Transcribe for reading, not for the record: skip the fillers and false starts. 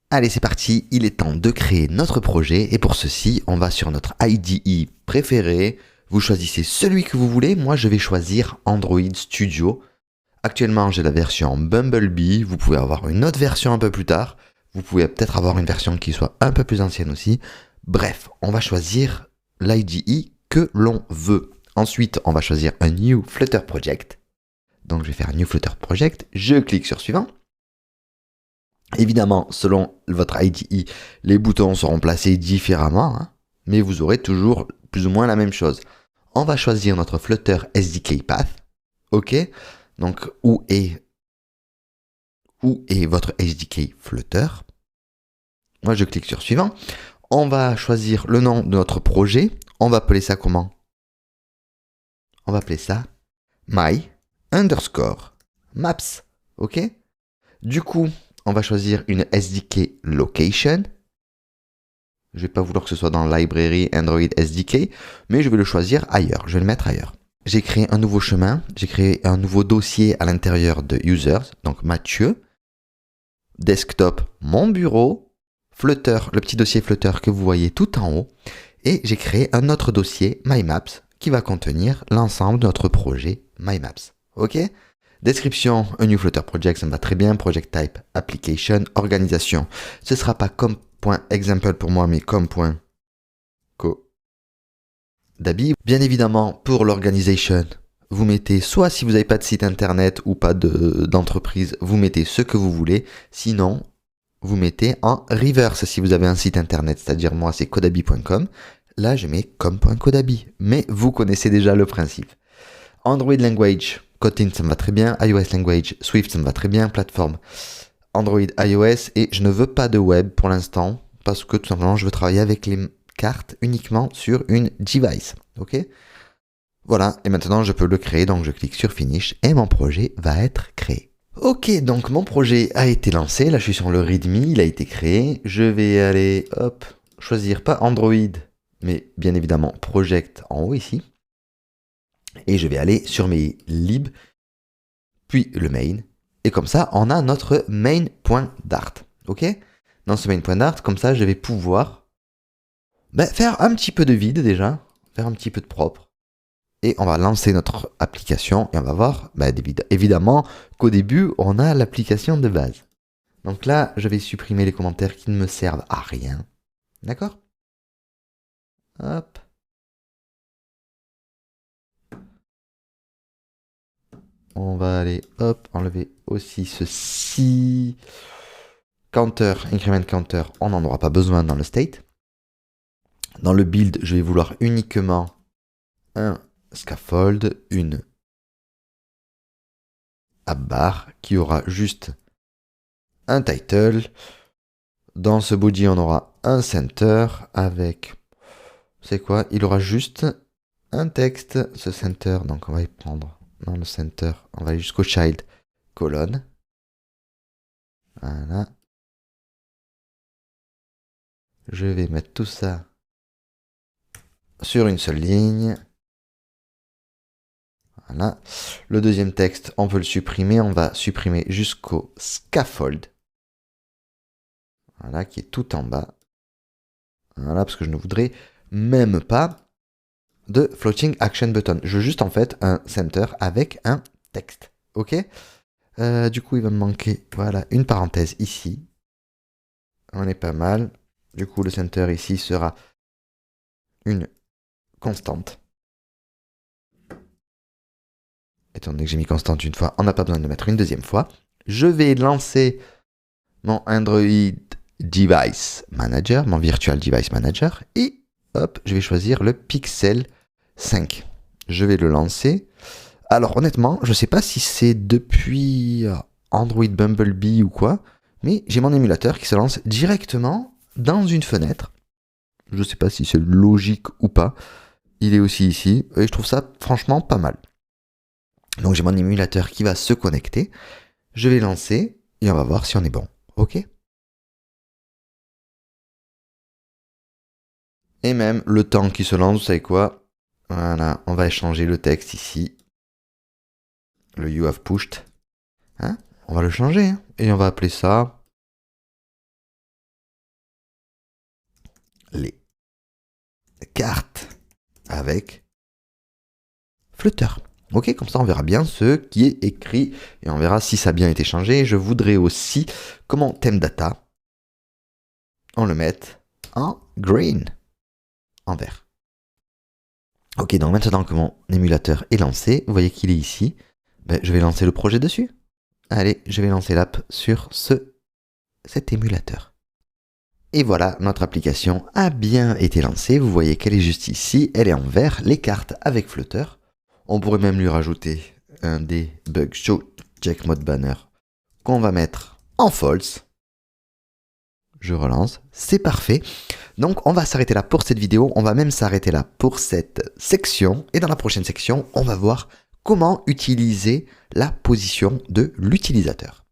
Allez, c'est parti, il est temps de créer notre projet et pour ceci, on va sur notre IDE préféré. Vous choisissez celui que vous voulez, moi je vais choisir Android Studio. Actuellement, j'ai la version Bumblebee, vous pouvez avoir une autre version un peu plus tard. Vous pouvez peut-être avoir une version qui soit un peu plus ancienne aussi. Bref, on va choisir l'IDE que l'on veut. Ensuite, on va choisir un New Flutter Project. Donc je vais faire New Flutter Project, je clique sur Suivant. Évidemment, selon votre IDE, les boutons seront placés différemment, hein, mais vous aurez toujours plus ou moins la même chose. On va choisir notre Flutter SDK Path. OK. Donc, où est votre SDK Flutter? Moi, je clique sur Suivant. On va choisir le nom de notre projet. On va appeler ça comment? On va appeler ça My underscore Maps. OK. Du coup, on va choisir une SDK Location. Je ne vais pas vouloir que ce soit dans Library Android SDK, mais je vais le choisir ailleurs. Je vais le mettre ailleurs. J'ai créé un nouveau chemin. J'ai créé un nouveau dossier à l'intérieur de Users. Donc Mathieu. Desktop, mon bureau. Flutter, le petit dossier Flutter que vous voyez tout en haut. Et j'ai créé un autre dossier, My Maps, qui va contenir l'ensemble de notre projet My Maps. OK? Description, a new Flutter project, ça me va très bien. Project type, application, organisation. Ce ne sera pas comme point example pour moi, mais comme point Codabi. Bien évidemment, pour l'organisation, vous mettez soit si vous n'avez pas de site internet ou pas d'entreprise, vous mettez ce que vous voulez. Sinon, vous mettez en reverse si vous avez un site internet, c'est-à-dire moi c'est codabi.com. Là, je mets comme.codabi, mais vous connaissez déjà le principe. Android language, Kotlin, ça me va très bien. iOS language, Swift, ça me va très bien. Plateforme, Android, iOS. Et je ne veux pas de web pour l'instant, parce que tout simplement, je veux travailler avec les cartes uniquement sur une device. OK? Voilà, et maintenant, je peux le créer. Donc, je clique sur Finish et mon projet va être créé. Ok, donc mon projet a été lancé. Là, je suis sur le README, il a été créé. Je vais aller, hop, choisir pas Android, mais bien évidemment Project en haut ici. Et je vais aller sur mes libs, puis le main. Et comme ça, on a notre main.dart. OK? Dans ce main.dart, comme ça, je vais pouvoir faire un petit peu de vide déjà, faire un petit peu de propre. Et on va lancer notre application et on va voir évidemment qu'au début, on a l'application de base. Donc là, je vais supprimer les commentaires qui ne me servent à rien. D'accord? Hop. On va aller, hop, enlever aussi ceci. Counter, increment counter, on n'en aura pas besoin dans le state. Dans le build, je vais vouloir uniquement un scaffold, une app-bar qui aura juste un title. Dans ce body, on aura un center avec... C'est quoi? Il aura juste un texte, ce center. Donc on va y prendre dans le center. On va aller jusqu'au child, colonne. Voilà. Je vais mettre tout ça sur une seule ligne. Voilà. Le deuxième texte, on peut le supprimer. On va supprimer jusqu'au scaffold. Voilà, qui est tout en bas. Voilà, parce que je ne voudrais même pas de floating action button. Je veux juste en fait un center avec un texte. Ok? Du coup, il va me manquer, voilà, une parenthèse ici. On est pas mal. Du coup, le center ici sera une constante. Étant donné que j'ai mis constante une fois, on n'a pas besoin de mettre une deuxième fois. Je vais lancer mon Android Device Manager, mon Virtual Device Manager. Et hop, je vais choisir le Pixel 5. Je vais le lancer. Alors honnêtement, je ne sais pas si c'est depuis Android Bumblebee ou quoi, mais j'ai mon émulateur qui se lance directement dans une fenêtre. Je ne sais pas si c'est logique ou pas. Il est aussi ici, et je trouve ça franchement pas mal. Donc j'ai mon émulateur qui va se connecter. Je vais lancer, et on va voir si on est bon. OK? Et même le temps qui se lance, vous savez quoi? Voilà, on va échanger le texte ici. Le you have pushed. Hein? On va le changer, hein, et on va appeler ça les cartes avec Flutter. Ok, comme ça on verra bien ce qui est écrit et on verra si ça a bien été changé. Je voudrais aussi comment thème data, on le mette en green, en vert. Ok, donc maintenant que mon émulateur est lancé, vous voyez qu'il est ici, ben, je vais lancer le projet dessus. Allez, je vais lancer l'app sur cet émulateur. Et voilà, notre application a bien été lancée. Vous voyez qu'elle est juste ici, elle est en vert, les cartes avec Flutter. On pourrait même lui rajouter un debug show check mode banner qu'on va mettre en false. Je relance, c'est parfait. Donc on va s'arrêter là pour cette vidéo, on va même s'arrêter là pour cette section. Et dans la prochaine section, on va voir comment utiliser la position de l'utilisateur.